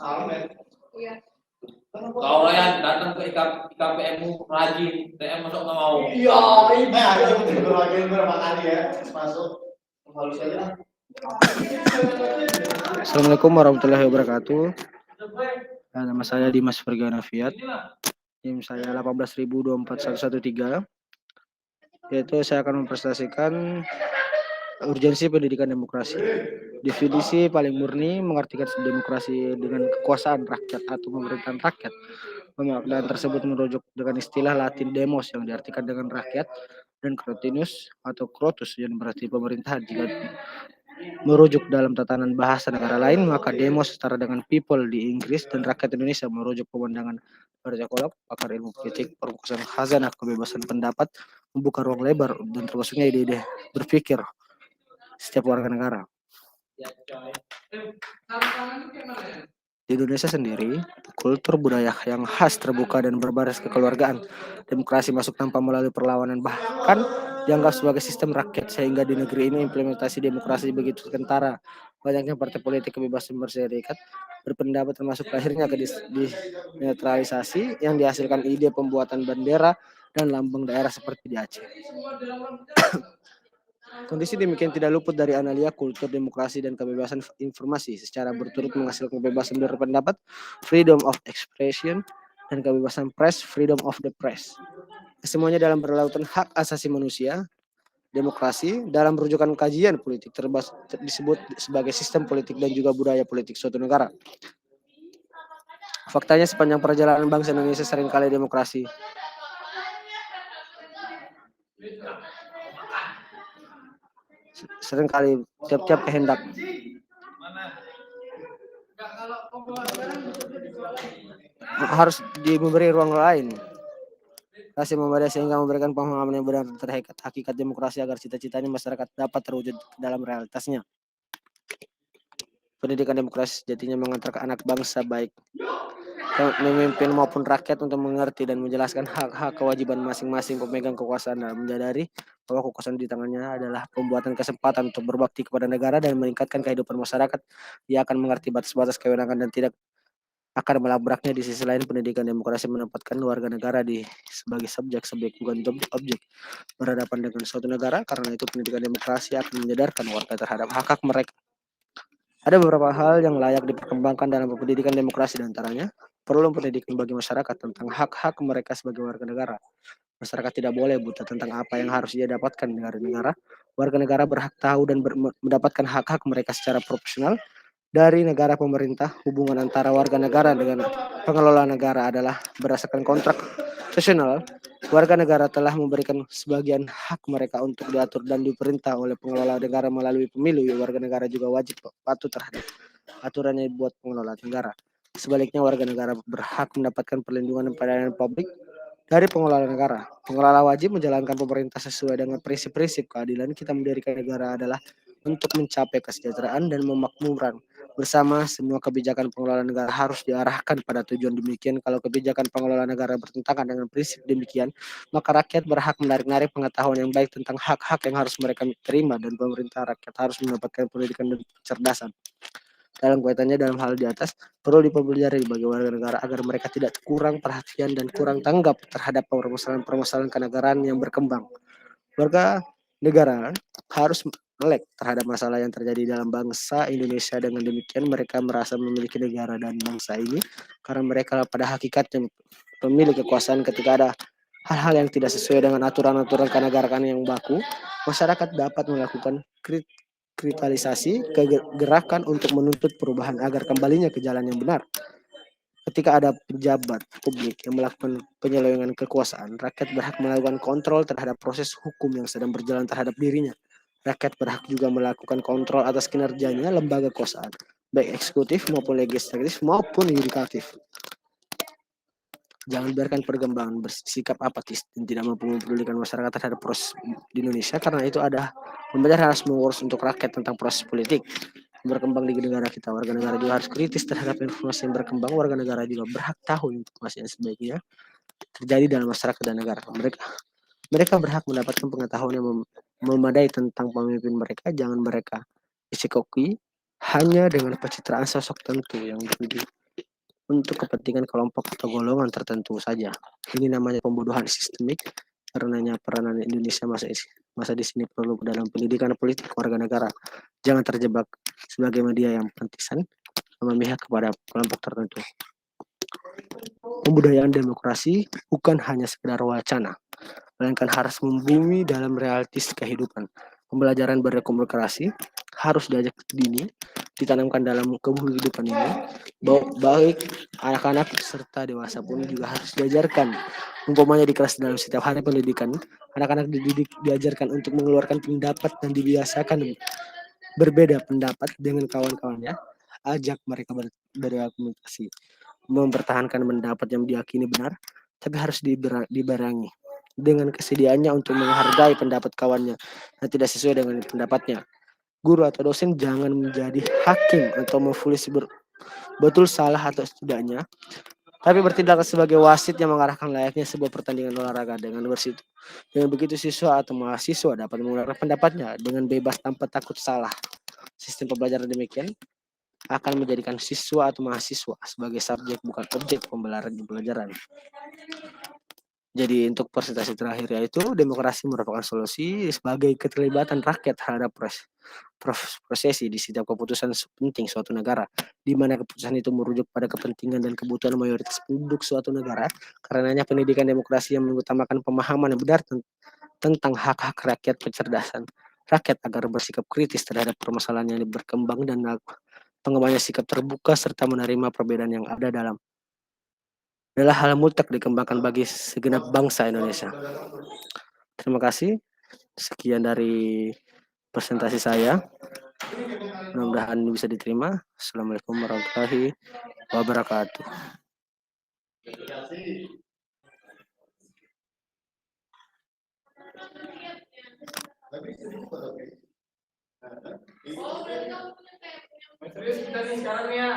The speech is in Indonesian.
Kau yang datang ke IKPMU rajin, TM masuk nggak mau. Iya, ini aja berbagai berapa kali ya masuk halus aja. Assalamualaikum warahmatullahi wabarakatuh. Nama saya Dimas Fergana Fiat. NIM saya 18.24113. Yaitu saya akan mempresentasikan urgensi pendidikan demokrasi. Definisi paling murni mengartikan demokrasi dengan kekuasaan rakyat atau pemerintahan rakyat. Pemaknaan tersebut merujuk dengan istilah Latin demos yang diartikan dengan rakyat dan crotinus atau crotus yang berarti pemerintahan. Jika merujuk dalam tatanan bahasa negara lain, maka demos setara dengan people di Inggris dan rakyat Indonesia merujuk pemandangan Raja Kolak, pakar ilmu politik, permukaan khazanah, kebebasan pendapat, membuka ruang lebar dan termasuknya ide-ide berpikir setiap warga negara. Di Indonesia sendiri, kultur budaya yang khas terbuka dan berbasis kekeluargaan. Demokrasi masuk tanpa melalui perlawanan, bahkan dianggap sebagai sistem rakyat, sehingga di negeri ini implementasi demokrasi begitu kentara. Banyaknya partai politik kebebasan berserikat berpendapat, termasuk lahirnya denetralisasi yang dihasilkan ide pembuatan bendera dan lambang daerah seperti di Aceh. Kondisi demikian tidak luput dari analia kultur demokrasi dan kebebasan informasi secara berturut menghasilkan kebebasan berpendapat, freedom of expression, dan kebebasan press, freedom of the press. Semuanya dalam berlautan hak asasi manusia. Demokrasi dalam rujukan kajian politik disebut sebagai sistem politik dan juga budaya politik suatu negara. Faktanya sepanjang perjalanan bangsa Indonesia seringkali demokrasi tiap-tiap kehendak harus diberi ruang lain kasih memadai sehingga memberikan pemahaman yang benar terkait hakikat demokrasi agar cita-citanya masyarakat dapat terwujud dalam realitasnya. Pendidikan demokrasi sejatinya mengantarkan anak bangsa baik memimpin maupun rakyat untuk mengerti dan menjelaskan hak-hak kewajiban masing-masing pemegang kekuasaan dan menyadari bahwa kekuasaan di tangannya adalah pembuatan kesempatan untuk berbakti kepada negara dan meningkatkan kehidupan masyarakat. Dia akan mengerti batas-batas kewenangan dan tidak akan melabraknya. Di sisi lain, pendidikan demokrasi menempatkan warga negara sebagai subjek bukan objek berhadapan dengan suatu negara. Karena itu pendidikan demokrasi akan menyadarkan warga terhadap hak-hak mereka. Ada beberapa hal yang layak diperkembangkan dalam pendidikan demokrasi, diantaranya perlu pendidikan bagi masyarakat tentang hak-hak mereka sebagai warga negara. Masyarakat tidak boleh buta tentang apa yang harus dia dapatkan dari negara. Warga negara berhak tahu dan mendapatkan hak-hak mereka secara profesional dari negara pemerintah. Hubungan antara warga negara dengan pengelola negara adalah berdasarkan kontrak sosial. Warga negara telah memberikan sebagian hak mereka untuk diatur dan diperintah oleh pengelola negara melalui pemilu. Warga negara juga wajib patuh terhadap aturan yang dibuat pengelola negara. Sebaliknya, warga negara berhak mendapatkan perlindungan dan pelayanan publik dari pengelola negara. Pengelola wajib menjalankan pemerintah sesuai dengan prinsip-prinsip keadilan. Kita mendirikan negara adalah untuk mencapai kesejahteraan dan memakmuran bersama. Semua kebijakan pengelola negara harus diarahkan pada tujuan demikian. Kalau kebijakan pengelola negara bertentangan dengan prinsip demikian, maka rakyat berhak menarik-narik pengetahuan yang baik tentang hak-hak yang harus mereka terima, dan pemerintah rakyat harus mendapatkan pendidikan dan kecerdasan. Dalam kaitannya dalam hal di atas, perlu dipelajari bagi warga negara agar mereka tidak kurang perhatian dan kurang tanggap terhadap permasalahan kenegaraan yang berkembang. Warga negara harus melek terhadap masalah yang terjadi dalam bangsa Indonesia. Dengan demikian mereka merasa memiliki negara dan bangsa ini karena mereka pada hakikatnya pemilik kekuasaan. Ketika ada hal-hal yang tidak sesuai dengan aturan-aturan kenegaraan yang baku, masyarakat dapat melakukan kritisasi gerakan untuk menuntut perubahan agar kembalinya ke jalan yang benar. Ketika ada pejabat publik yang melakukan penyelewengan kekuasaan, rakyat berhak melakukan kontrol terhadap proses hukum yang sedang berjalan terhadap dirinya. Rakyat berhak juga melakukan kontrol atas kinerjanya lembaga kekuasaan, baik eksekutif maupun legislatif maupun yudikatif. Jangan biarkan perkembangan bersikap apatis dan tidak mampu mempedulikan masyarakat terhadap proses di Indonesia, karena itu ada pemerintah harus mengurus untuk rakyat tentang proses politik berkembang di negara kita. Warga negara juga harus kritis terhadap informasi yang berkembang. Warga negara juga berhak tahu informasi yang sebaiknya terjadi dalam masyarakat dan negara. Mereka berhak mendapatkan pengetahuan yang memadai tentang pemimpin mereka. Jangan mereka dicekoki hanya dengan pencitraan sosok tentu yang dituju. untuk kepentingan kelompok atau golongan tertentu saja. Ini namanya pembodohan sistemik. Karenanya peranan Indonesia masa di sini perlu dalam pendidikan politik warga negara. Jangan terjebak sebagai media yang partisan memihak kepada kelompok tertentu. Pembudayaan demokrasi bukan hanya sekedar wacana, melainkan harus membumi dalam realitas kehidupan. Pembelajaran berdemokrasi harus diajak dini, ditanamkan dalam kehidupan ini, baik anak-anak serta dewasa pun juga harus diajarkan. Umpamanya di kelas dalam setiap hari pendidikan, anak-anak diajarkan untuk mengeluarkan pendapat dan dibiasakan berbeda pendapat dengan kawan-kawannya, ajak mereka berargumentasi, mempertahankan pendapat yang diyakini benar, tapi harus dibarengi dengan kesediaannya untuk menghargai pendapat kawannya yang tidak sesuai dengan pendapatnya. Guru atau dosen jangan menjadi hakim atau memfonis betul salah atau tidaknya, tapi bertindak sebagai wasit yang mengarahkan layaknya sebuah pertandingan olahraga. Dengan begitu siswa atau mahasiswa dapat mengungkapkan pendapatnya dengan bebas tanpa takut salah. Sistem pembelajaran demikian akan menjadikan siswa atau mahasiswa sebagai subjek bukan objek pembelajaran. Jadi untuk presentasi terakhir yaitu demokrasi merupakan solusi sebagai keterlibatan rakyat terhadap prosesi di setiap keputusan penting suatu negara, di mana keputusan itu merujuk pada kepentingan dan kebutuhan mayoritas penduduk suatu negara. Karenanya pendidikan demokrasi yang mengutamakan pemahaman yang benar tentang hak-hak rakyat, pencerdasan rakyat agar bersikap kritis terhadap permasalahan yang berkembang dan pengembangan sikap terbuka serta menerima perbedaan yang ada adalah hal mutlak dikembangkan bagi segenap bangsa Indonesia. Terima kasih. Sekian dari presentasi saya. Mudah-mudahan bisa diterima. Assalamualaikum warahmatullahi wabarakatuh. Serius kita nih sekarang ya.